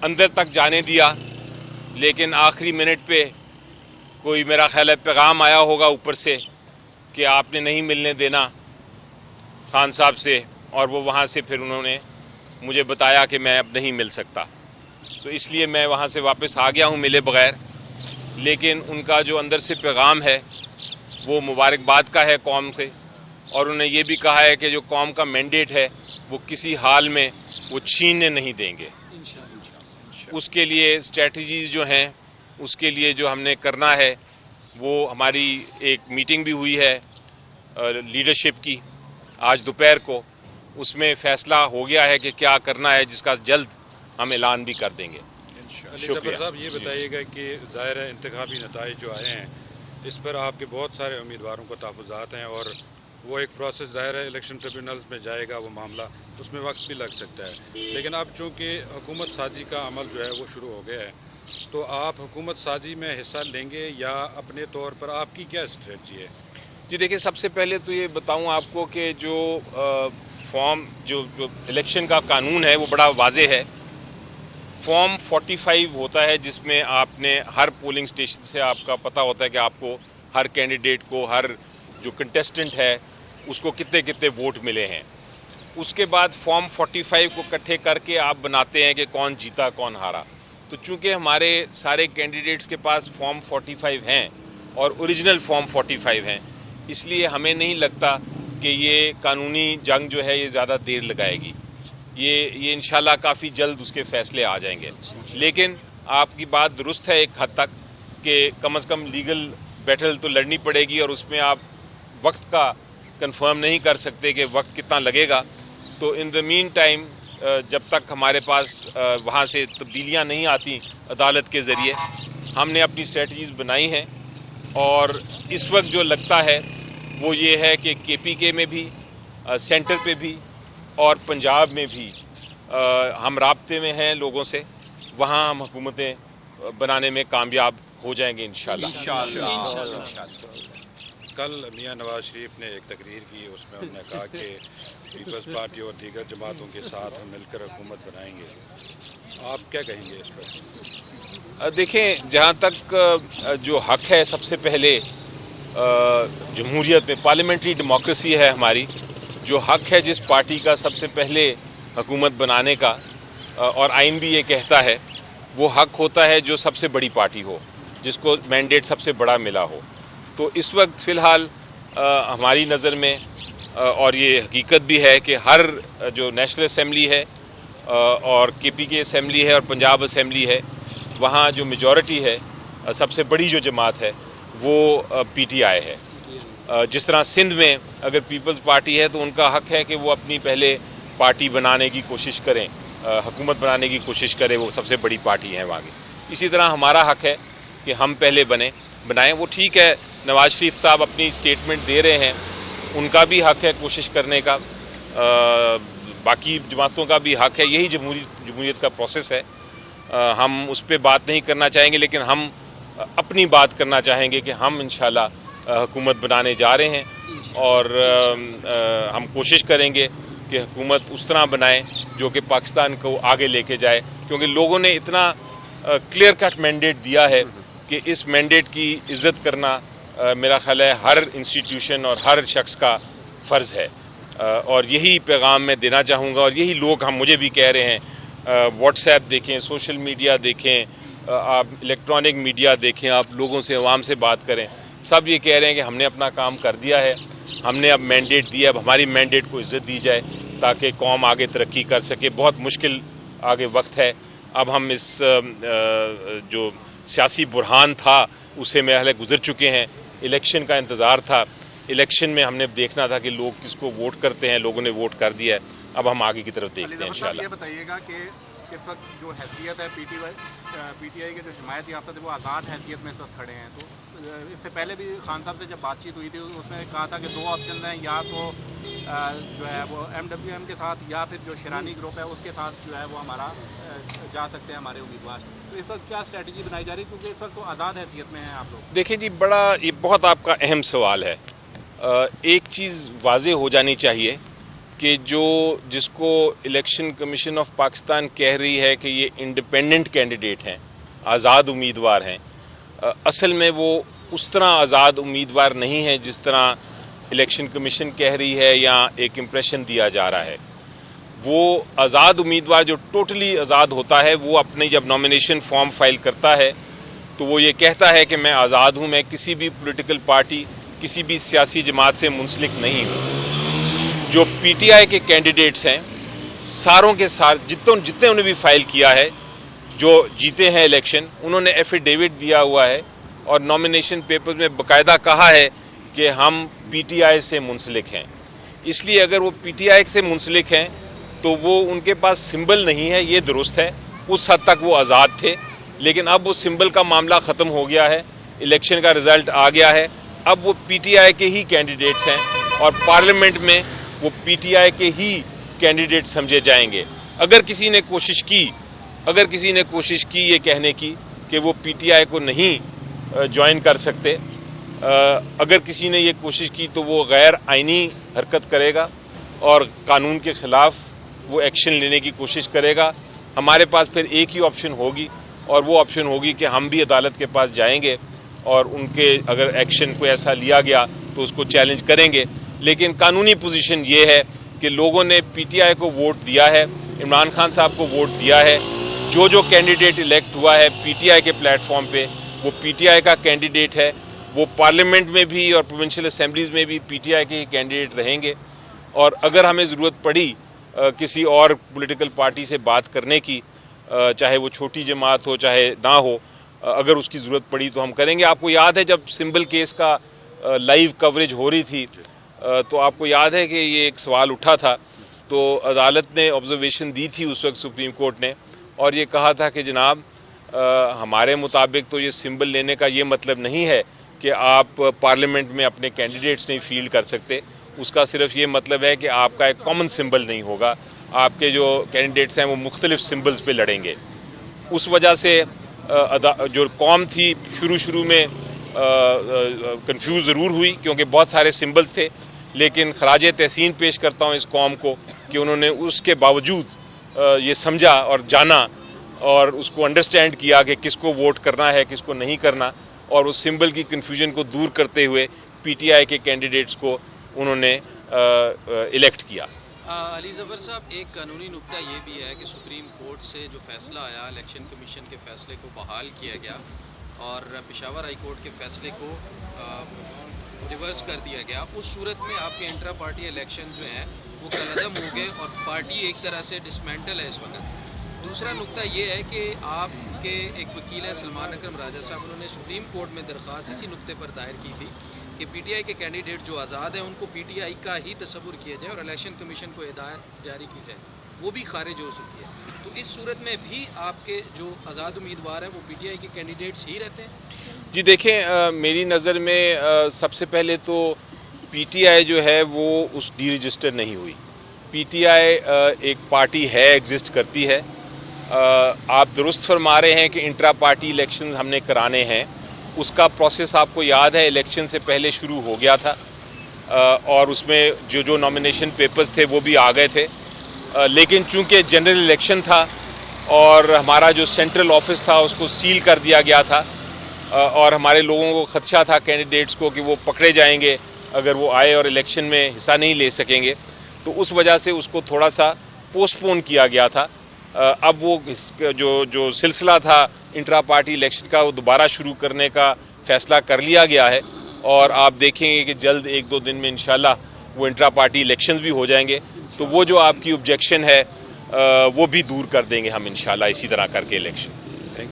اندر تک جانے دیا، لیکن آخری منٹ پہ کوئی میرا خیال ہے پیغام آیا ہوگا اوپر سے کہ آپ نے نہیں ملنے دینا خان صاحب سے، اور وہ وہاں سے پھر انہوں نے مجھے بتایا کہ میں اب نہیں مل سکتا، تو اس لیے میں وہاں سے واپس آ گیا ہوں ملے بغیر۔ لیکن ان کا جو اندر سے پیغام ہے وہ مبارکباد کا ہے قوم سے، اور انہوں نے یہ بھی کہا ہے کہ جو قوم کا مینڈیٹ ہے وہ کسی حال میں وہ چھیننے نہیں دیں گے۔ اس کے لیے اسٹریٹجیز جو ہیں، اس کے لیے جو ہم نے کرنا ہے، وہ ہماری ایک میٹنگ بھی ہوئی ہے لیڈرشپ کی آج دوپہر کو، اس میں فیصلہ ہو گیا ہے کہ کیا کرنا ہے، جس کا جلد ہم اعلان بھی کر دیں گے۔ شکریہ صاحب، یہ بتائیے گا کہ ظاہر ہے انتخابی نتائج جو آئے ہیں اس پر آپ کے بہت سارے امیدواروں کو تحفظات ہیں، اور وہ ایک پروسیس ظاہر ہے الیکشن ٹریبیونلز میں جائے گا وہ معاملہ، اس میں وقت بھی لگ سکتا ہے، لیکن اب چونکہ حکومت سازی کا عمل جو ہے وہ شروع ہو گیا ہے، تو آپ حکومت سازی میں حصہ لیں گے یا اپنے طور پر آپ کی کیا اسٹریٹجی ہے؟ جی دیکھیں، سب سے پہلے تو یہ بتاؤں آپ کو کہ جو فارم جو الیکشن کا قانون ہے وہ بڑا واضح ہے۔ فارم 45 ہوتا ہے جس میں آپ نے ہر پولنگ اسٹیشن سے آپ کا پتہ ہوتا ہے کہ آپ کو ہر کینڈیڈیٹ کو، ہر جو کنٹیسٹنٹ ہے اس کو کتنے کتنے ووٹ ملے ہیں۔ اس کے بعد فارم 45 کو اکٹھے کر کے آپ بناتے ہیں کہ کون جیتا کون ہارا۔ تو چونکہ ہمارے سارے کینڈیڈیٹس کے پاس فارم 45 ہیں اور اوریجنل فارم 45 ہیں، اس لیے ہمیں نہیں لگتا کہ یہ قانونی جنگ جو ہے یہ زیادہ دیر لگائے گی۔ یہ انشاءاللہ کافی جلد اس کے فیصلے آ جائیں گے۔ لیکن آپ کی بات درست ہے ایک حد تک کہ کم از کم لیگل بیٹل تو لڑنی پڑے گی، اور اس میں آپ وقت کا کنفرم نہیں کر سکتے کہ وقت کتنا لگے گا۔ تو ان دا مین ٹائم جب تک ہمارے پاس وہاں سے تبدیلیاں نہیں آتی عدالت کے ذریعے، ہم نے اپنی اسٹریٹجیز بنائی ہیں، اور اس وقت جو لگتا ہے وہ یہ ہے کہ کے پی کے میں بھی، سینٹر پہ بھی اور پنجاب میں بھی ہم رابطے میں ہیں لوگوں سے، وہاں ہم حکومتیں بنانے میں کامیاب ہو جائیں گے انشاءاللہ۔ کل میاں نواز شریف نے ایک تقریر کی، اس میں انہوں نے کہا کہ پیپلز پارٹی اور دیگر جماعتوں کے ساتھ ہم مل کر حکومت بنائیں گے، آپ کیا کہیں گے اس پر؟ دیکھیں، جہاں تک جو حق ہے سب سے پہلے جمہوریت میں پارلیمنٹری ڈیموکریسی ہے ہماری، جو حق ہے جس پارٹی کا سب سے پہلے حکومت بنانے کا، اور آئین بھی یہ کہتا ہے، وہ حق ہوتا ہے جو سب سے بڑی پارٹی ہو، جس کو مینڈیٹ سب سے بڑا ملا ہو۔ تو اس وقت فی الحال ہماری نظر میں، اور یہ حقیقت بھی ہے کہ ہر جو نیشنل اسمبلی ہے اور کے پی کے اسمبلی ہے اور پنجاب اسمبلی ہے، وہاں جو میجورٹی ہے، سب سے بڑی جو جماعت ہے وہ پی ٹی آئی ہے۔ جس طرح سندھ میں اگر پیپلز پارٹی ہے تو ان کا حق ہے کہ وہ اپنی پہلے پارٹی بنانے کی کوشش کریں، حکومت بنانے کی کوشش کریں، وہ سب سے بڑی پارٹی ہے وہاں کی۔ اسی طرح ہمارا حق ہے کہ ہم پہلے بنائیں۔ وہ ٹھیک ہے، نواز شریف صاحب اپنی اسٹیٹمنٹ دے رہے ہیں، ان کا بھی حق ہے کوشش کرنے کا، باقی جماعتوں کا بھی حق ہے، یہی جمہوریت کا پروسیس ہے۔ ہم اس پہ بات نہیں کرنا چاہیں گے، لیکن ہم اپنی بات کرنا چاہیں گے کہ ہم انشاءاللہ حکومت بنانے جا رہے ہیں، اور ہم کوشش کریں گے کہ حکومت اس طرح بنائیں جو کہ پاکستان کو آگے لے کے جائے، کیونکہ لوگوں نے اتنا کلیئر کٹ مینڈیٹ دیا ہے کہ اس مینڈیٹ کی عزت کرنا میرا خیال ہے ہر انسٹیٹیوشن اور ہر شخص کا فرض ہے، اور یہی پیغام میں دینا چاہوں گا، اور یہی لوگ مجھے بھی کہہ رہے ہیں۔ واٹس ایپ دیکھیں، سوشل میڈیا دیکھیں، آپ الیکٹرانک میڈیا دیکھیں، آپ لوگوں سے، عوام سے بات کریں، سب یہ کہہ رہے ہیں کہ ہم نے اپنا کام کر دیا ہے، ہم نے اب مینڈیٹ دیا، اب ہماری مینڈیٹ کو عزت دی جائے تاکہ قوم آگے ترقی کر سکے۔ بہت مشکل آگے وقت ہے، اب ہم اس جو سیاسی بحران تھا اسے میں گزر چکے ہیں، الیکشن کا انتظار تھا، الیکشن میں ہم نے دیکھنا تھا کہ لوگ کس کو ووٹ کرتے ہیں، لوگوں نے ووٹ کر دیا ہے، اب ہم آگے کی طرف دیکھتے ہیں انشاءاللہ۔ یہ بتائیے گا کہ اس وقت جو حیثیت ہے پی ٹی آئی کے جو حمایت یافتہ تھے وہ آزاد حیثیت میں اس وقت کھڑے ہیں، تو اس سے پہلے بھی خان صاحب سے جب بات چیت ہوئی تھی اس میں کہا تھا کہ دو آپشن ہیں، یا تو جو ہے وہ MWM کے ساتھ یا پھر جو شیرانی گروپ ہے اس کے ساتھ جو ہے وہ ہمارا جا سکتے ہیں ہمارے امیدوار۔ تو اس وقت کیا اسٹریٹجی بنائی جا رہی ہے، کیونکہ اس وقت تو آزاد حیثیت میں ہیں آپ لوگ؟ دیکھیں جی، یہ بہت آپ کا اہم سوال ہے۔ ایک چیز واضح ہو جانی چاہیے کہ جس کو الیکشن کمیشن آف پاکستان کہہ رہی ہے کہ یہ انڈیپینڈنٹ کینڈیڈیٹ ہیں، آزاد امیدوار ہیں، اصل میں وہ اس طرح آزاد امیدوار نہیں ہیں جس طرح الیکشن کمیشن کہہ رہی ہے یا ایک امپریشن دیا جا رہا ہے۔ وہ آزاد امیدوار جو ٹوٹلی آزاد ہوتا ہے، وہ اپنی جب نامینیشن فارم فائل کرتا ہے تو وہ یہ کہتا ہے کہ میں آزاد ہوں، میں کسی بھی پولیٹیکل پارٹی، کسی بھی سیاسی جماعت سے منسلک نہیں ہوں۔ جو پی ٹی آئی کے کینڈیڈیٹس ہیں، ساروں کے سارے جتنے انہوں نے بھی فائل کیا ہے، جو جیتے ہیں الیکشن، انہوں نے ایفیڈیوٹ دیا ہوا ہے اور نامینیشن پیپر میں باقاعدہ کہا ہے کہ ہم پی ٹی آئی سے منسلک ہیں۔ اس لیے اگر وہ پی ٹی آئی سے منسلک ہیں تو وہ ان کے پاس سمبل نہیں ہے، یہ درست ہے، اس حد تک وہ آزاد تھے، لیکن اب وہ سمبل کا معاملہ ختم ہو گیا ہے، الیکشن کا رزلٹ آ گیا ہے، اب وہ پی ٹی آئی کے ہی کینڈیڈیٹس ہیں اور پارلیمنٹ میں وہ پی ٹی آئی کے ہی کینڈیڈیٹ سمجھے جائیں گے۔ اگر کسی نے کوشش کی یہ کہنے کی کہ وہ پی ٹی آئی کو نہیں جوائن کر سکتے، اگر کسی نے یہ کوشش کی تو وہ غیر آئینی حرکت کرے گا اور قانون کے خلاف وہ ایکشن لینے کی کوشش کرے گا۔ ہمارے پاس پھر ایک ہی آپشن ہوگی اور وہ آپشن ہوگی کہ ہم بھی عدالت کے پاس جائیں گے اور ان کے اگر ایکشن کوئی ایسا لیا گیا تو اس کو چیلنج کریں گے۔ لیکن قانونی پوزیشن یہ ہے کہ لوگوں نے پی ٹی آئی کو ووٹ دیا ہے، عمران خان صاحب کو ووٹ دیا ہے، جو کینڈیڈیٹ الیکٹ ہوا ہے پی ٹی آئی کے پلیٹ فارم پہ وہ پی ٹی آئی کا کینڈیڈیٹ ہے، وہ پارلیمنٹ میں بھی اور پروونشل اسمبلیز میں بھی پی ٹی آئی کے ہی کینڈیڈیٹ رہیں گے۔ اور اگر ہمیں ضرورت پڑی کسی اور پولیٹیکل پارٹی سے بات کرنے کی، چاہے وہ چھوٹی جماعت ہو چاہے نہ ہو، اگر اس کی ضرورت پڑی تو ہم کریں گے۔ آپ کو یاد ہے جب سمبل کیس کا لائیو کوریج ہو رہی تھی تو آپ کو یاد ہے کہ یہ ایک سوال اٹھا تھا، تو عدالت نے آبزرویشن دی تھی اس وقت سپریم کورٹ نے، اور یہ کہا تھا کہ جناب ہمارے مطابق تو یہ سمبل لینے کا یہ مطلب نہیں ہے کہ آپ پارلیمنٹ میں اپنے کینڈیڈیٹس نہیں فیلڈ کر سکتے، اس کا صرف یہ مطلب ہے کہ آپ کا ایک کامن سمبل نہیں ہوگا، آپ کے جو کینڈیڈیٹس ہیں وہ مختلف سمبلز پہ لڑیں گے۔ اس وجہ سے جو قوم تھی شروع میں کنفیوز ضرور ہوئی کیونکہ بہت سارے سمبلز تھے، لیکن خراج تحسین پیش کرتا ہوں اس قوم کو کہ انہوں نے اس کے باوجود یہ سمجھا اور جانا اور اس کو انڈرسٹینڈ کیا کہ کس کو ووٹ کرنا ہے کس کو نہیں کرنا، اور اس سمبل کی کنفیوژن کو دور کرتے ہوئے پی ٹی آئی کے کینڈیڈیٹس کو انہوں نے الیکٹ کیا۔ علی ظفر صاحب، ایک قانونی نکتہ یہ بھی ہے کہ سپریم کورٹ سے جو فیصلہ آیا الیکشن کمیشن کے فیصلے کو بحال کیا گیا اور پشاور ہائی کورٹ کے فیصلے کو ریورس کر دیا گیا، اس صورت میں آپ کے انٹرا پارٹی الیکشن جو ہیں وہ کالعدم ہو گئے اور پارٹی ایک طرح سے ڈسمینٹل ہے اس وقت۔ دوسرا نکتہ یہ ہے کہ آپ کے ایک وکیل ہے سلمان اکرم راجہ صاحب، انہوں نے سپریم کورٹ میں درخواست اسی نکتے پر دائر کی تھی کہ پی ٹی آئی کے کینڈیڈیٹ جو آزاد ہیں ان کو پی ٹی آئی کا ہی تصور کیا جائے اور الیکشن کمیشن کو ہدایت جاری کی جائے، وہ بھی خارج ہو چکی ہے۔ تو اس صورت میں بھی آپ کے جو آزاد امیدوار ہیں وہ پی ٹی آئی کے کینڈیڈیٹس ہی رہتے ہیں؟ جی دیکھیں، میری نظر میں سب سے پہلے تو پی ٹی آئی جو ہے وہ اس ڈی رجسٹر نہیں ہوئی۔ پی ٹی آئی ایک پارٹی ہے، ایگزسٹ کرتی ہے۔ آپ درست فرما رہے ہیں کہ انٹرا پارٹی الیکشنز ہم نے کرانے ہیں، اس کا پروسیس آپ کو یاد ہے الیکشن سے پہلے شروع ہو گیا تھا، اور اس میں جو نامینیشن پیپرز تھے وہ بھی آ گئے تھے، لیکن چونکہ جنرل الیکشن تھا اور ہمارا جو سینٹرل آفس تھا اس کو سیل کر دیا گیا تھا، اور ہمارے لوگوں کو خدشہ تھا کینڈیڈیٹس کو کہ وہ پکڑے جائیں گے اگر وہ آئے اور الیکشن میں حصہ نہیں لے سکیں گے، تو اس وجہ سے اس کو تھوڑا سا پوسٹ پون کیا گیا تھا۔ اب وہ جو سلسلہ تھا انٹرا پارٹی الیکشن کا وہ دوبارہ شروع کرنے کا فیصلہ کر لیا گیا ہے، اور آپ دیکھیں گے کہ جلد ایک دو دن میں انشاءاللہ وہ انٹرا پارٹی الیکشنز بھی ہو جائیں گے، تو وہ جو آپ کی آبجیکشن ہے وہ بھی دور کر دیں گے ہم انشاءاللہ اسی طرح کر کے الیکشن۔